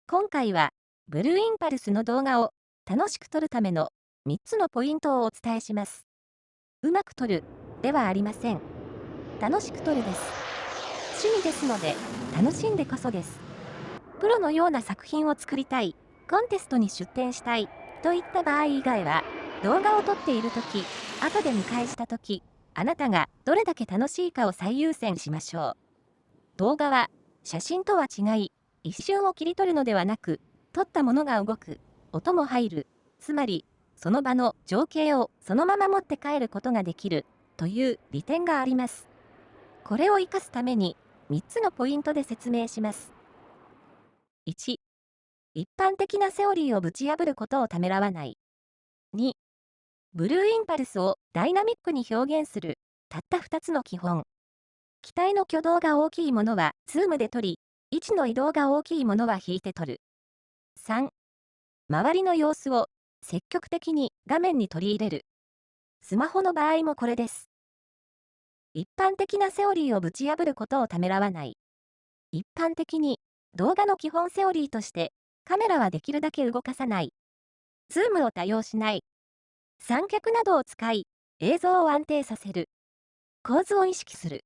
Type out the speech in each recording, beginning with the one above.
今回は、ブルーインパルスの動画を楽しく撮るための3つのポイントをお伝えします。うまく撮るではありません。楽しく撮るです。趣味ですので、楽しんでこそです。プロのような作品を作りたい、コンテストに出展したいといった場合以外は、動画を撮っているとき、後で見返したとき、あなたがどれだけ楽しいかを最優先しましょう。動画は、写真とは違い、一瞬を切り取るのではなく、撮ったものが動く、音も入る、つまり、その場の情景をそのまま持って帰ることができる、という利点があります。これを活かすために、3つのポイントで説明します。1、一般的なセオリーをぶち破ることをためらわない。2、ブルーインパルスをダイナミックに表現する、たった2つの基本。機体の挙動が大きいものはズームで撮り、位置の移動が大きいものは引いて撮る。3、周りの様子を積極的に画面に取り入れる。スマホの場合もこれです。一般的なセオリーをぶち破ることをためらわない。一般的に動画の基本セオリーとしてカメラはできるだけ動かさない。ズームを多用しない。三脚などを使い映像を安定させる。構図を意識する。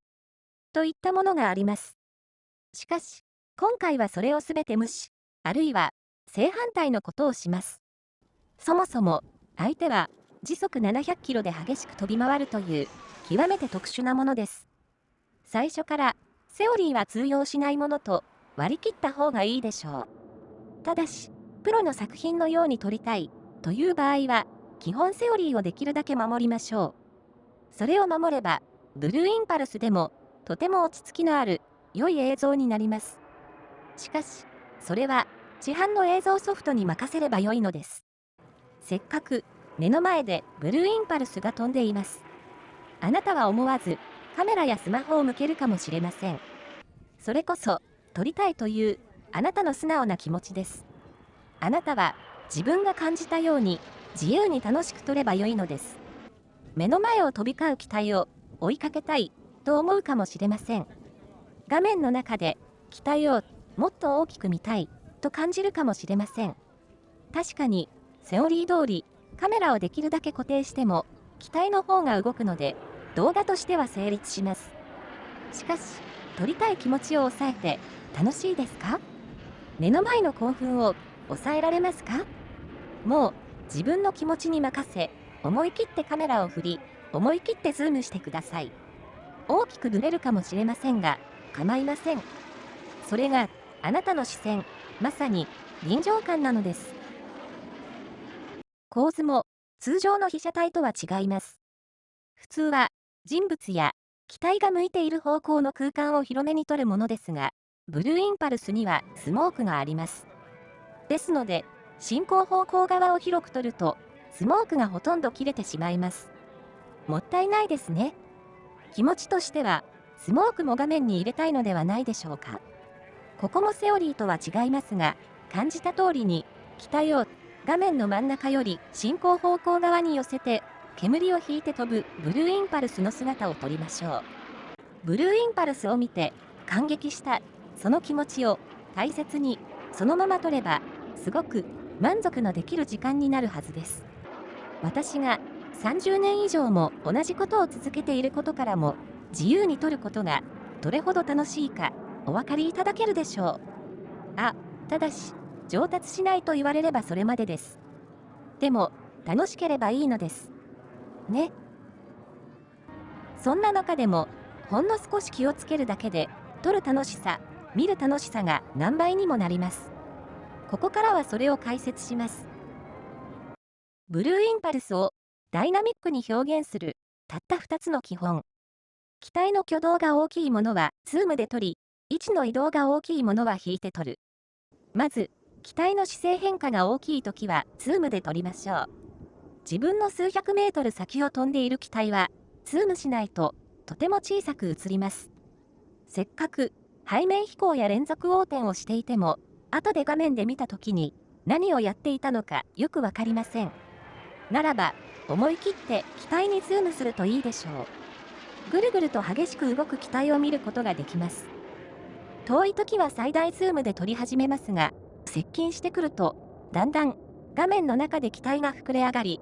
といったものがあります。しかし、今回はそれをすべて無視、あるいは正反対のことをします。そもそも、相手は時速700キロで激しく飛び回るという極めて特殊なものです。最初からセオリーは通用しないものと割り切った方がいいでしょう。ただし、プロの作品のように撮りたいという場合は、基本セオリーをできるだけ守りましょう。それを守れば、ブルーインパルスでもとても落ち着きのある良い映像になります。しかし、それは市販の映像ソフトに任せれば良いのです。せっかく目の前でブルーインパルスが飛んでいます。あなたは思わずカメラやスマホを向けるかもしれません。それこそ撮りたいというあなたの素直な気持ちです。あなたは自分が感じたように自由に楽しく撮れば良いのです。目の前を飛び交う機体を追いかけたいと思うかもしれません。画面の中で機体をもっと大きく見たいと感じるかもしれません。確かにセオリー通りカメラをできるだけ固定しても機体の方が動くので動画としては成立します。しかし撮りたい気持ちを抑えて楽しいですか？目の前の興奮を抑えられますか？もう自分の気持ちに任せ思い切ってカメラを振り思い切ってズームしてください。大きくブレるかもしれませんが構いません。それがあなたの視線、まさに臨場感なのです。構図も通常の被写体とは違います。普通は人物や機体が向いている方向の空間を広めに撮るものですが、ブルーインパルスにはスモークがあります。ですので、進行方向側を広く撮ると、スモークがほとんど切れてしまいます。もったいないですね。気持ちとしては、スモークも画面に入れたいのではないでしょうか。ここもセオリーとは違いますが、感じた通りに、機体を画面の真ん中より進行方向側に寄せて、煙を引いて飛ぶブルーインパルスの姿を撮りましょう。ブルーインパルスを見て感激したその気持ちを大切にそのまま撮れば、すごく満足のできる時間になるはずです。私が30年以上も同じことを続けていることからも、自由に撮ることがどれほど楽しいかお分かりいただけるでしょう。ただし、上達しないと言われればそれまでです。でも、楽しければいいのです。ね。そんな中でも、ほんの少し気をつけるだけで、撮る楽しさ、見る楽しさが何倍にもなります。ここからはそれを解説します。ブルーインパルスをダイナミックに表現するたった2つの基本。機体の挙動が大きいものはズームで撮り、位置の移動が大きいものは引いて撮る。まず、機体の姿勢変化が大きいときはズームで撮りましょう。自分の数百メートル先を飛んでいる機体は、ズームしないととても小さく映ります。せっかく背面飛行や連続横転をしていても、後で画面で見たときに何をやっていたのかよくわかりません。ならば、思い切って機体にズームするといいでしょう。ぐるぐると激しく動く機体を見ることができます。遠い時は最大ズームで撮り始めますが、接近してくると、だんだん画面の中で機体が膨れ上がり、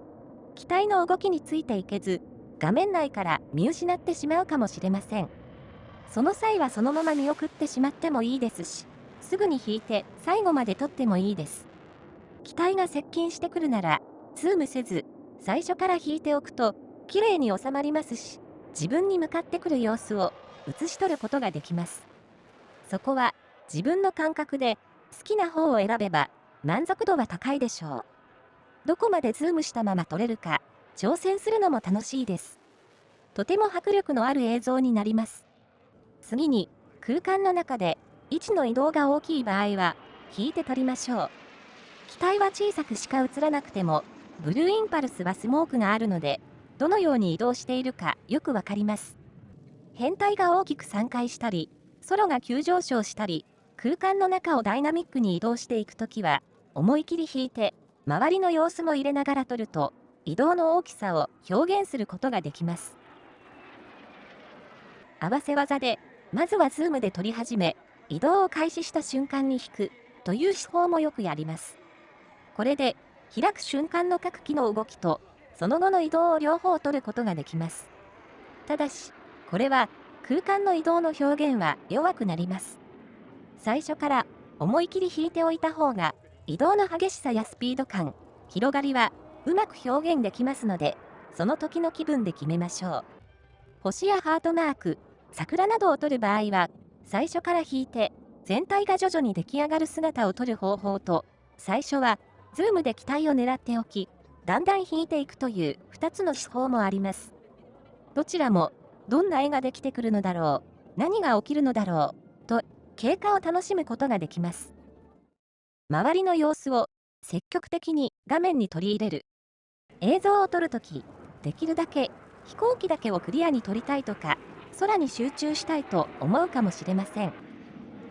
機体の動きについていけず、画面内から見失ってしまうかもしれません。その際はそのまま見送ってしまってもいいですし、すぐに引いて最後まで撮ってもいいです。機体が接近してくるなら、ズームせず、最初から引いておくと、綺麗に収まりますし、自分に向かってくる様子を写し取ることができます。そこは自分の感覚で好きな方を選べば満足度は高いでしょう。どこまでズームしたまま撮れるか挑戦するのも楽しいです。とても迫力のある映像になります。次に空間の中で位置の移動が大きい場合は引いて撮りましょう。機体は小さくしか映らなくてもブルーインパルスはスモークがあるのでどのように移動しているかよくわかります。編隊が大きく旋回したり空が急上昇したり空間の中をダイナミックに移動していくときは思い切り引いて周りの様子も入れながら撮ると移動の大きさを表現することができます。合わせ技でまずはズームで撮り始め移動を開始した瞬間に引くという手法もよくやります。これで開く瞬間の各機の動きとその後の移動を両方撮ることができます。ただしこれは空間の移動の表現は弱くなります。最初から思い切り引いておいた方が移動の激しさやスピード感、広がりはうまく表現できますので、その時の気分で決めましょう。星やハートマーク、桜などを撮る場合は、最初から引いて全体が徐々に出来上がる姿を撮る方法と、最初はズームで機体を狙っておき、だんだん引いていくという2つの手法もあります。どちらもどんな絵ができてくるのだろう、何が起きるのだろう、と経過を楽しむことができます。周りの様子を積極的に画面に取り入れる。映像を撮るとき、できるだけ飛行機だけをクリアに撮りたいとか、空に集中したいと思うかもしれません。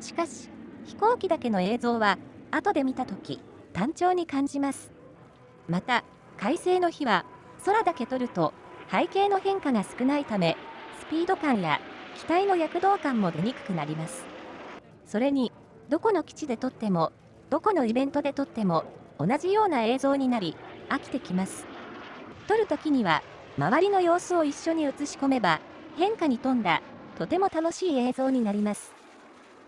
しかし、飛行機だけの映像は後で見たとき、単調に感じます。また、快晴の日は空だけ撮ると背景の変化が少ないため、スピード感や機体の躍動感も出にくくなります。それに、どこの基地で撮っても、どこのイベントで撮っても、同じような映像になり、飽きてきます。撮るときには、周りの様子を一緒に映し込めば、変化に富んだ、とても楽しい映像になります。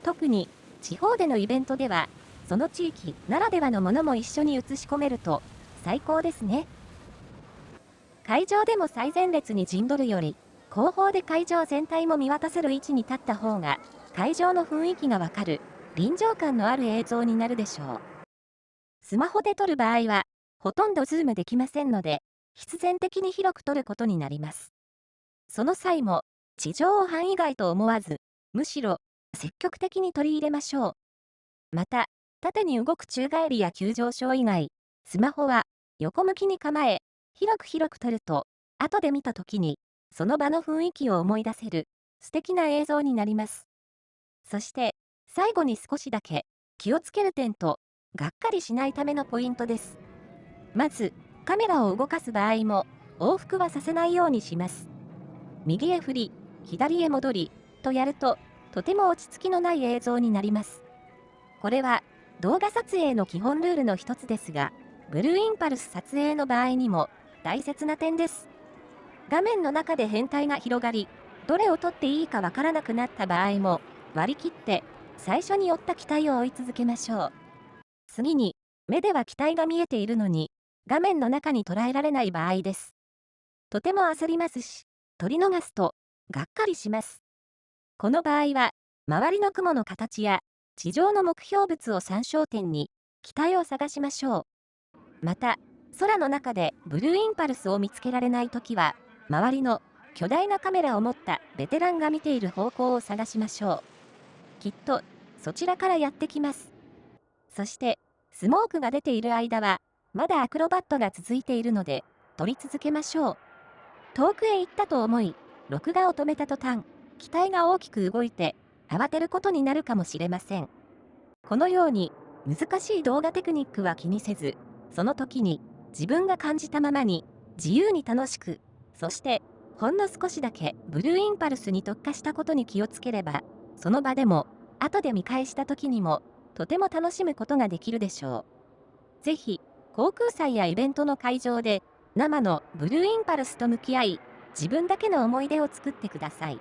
特に、地方でのイベントでは、その地域ならではのものも一緒に映し込めると、最高ですね。会場でも最前列に陣取るより、後方で会場全体も見渡せる位置に立った方が、会場の雰囲気がわかる、臨場感のある映像になるでしょう。スマホで撮る場合は、ほとんどズームできませんので、必然的に広く撮ることになります。その際も、地上を範囲外と思わず、むしろ、積極的に取り入れましょう。また、縦に動く宙返りや急上昇以外、スマホは横向きに構え、広く撮ると、後で見た時に、その場の雰囲気を思い出せる、素敵な映像になります。そして、最後に少しだけ気をつける点と、がっかりしないためのポイントです。まず、カメラを動かす場合も、往復はさせないようにします。右へ振り、左へ戻り、とやると、とても落ち着きのない映像になります。これは、動画撮影の基本ルールの一つですが、ブルーインパルス撮影の場合にも大切な点です。画面の中で変態が広がり、どれを撮っていいかわからなくなった場合も、割り切って最初に追った機体を追い続けましょう。次に、目では機体が見えているのに、画面の中に捉えられない場合です。とても焦りますし、撮り逃すと、がっかりします。この場合は、周りの雲の形や、地上の目標物を参照点に、機体を探しましょう。また、空の中でブルーインパルスを見つけられないときは、周りの巨大なカメラを持ったベテランが見ている方向を探しましょう。きっと、そちらからやってきます。そして、スモークが出ている間は、まだアクロバットが続いているので、撮り続けましょう。遠くへ行ったと思い、録画を止めた途端、機体が大きく動いて、慌てることになるかもしれません。このように、難しい動画テクニックは気にせず、その時に自分が感じたままに、自由に楽しく、そして、ほんの少しだけブルーインパルスに特化したことに気をつければ、その場でも、後で見返した時にも、とても楽しむことができるでしょう。ぜひ、航空祭やイベントの会場で、生のブルーインパルスと向き合い、自分だけの思い出を作ってください。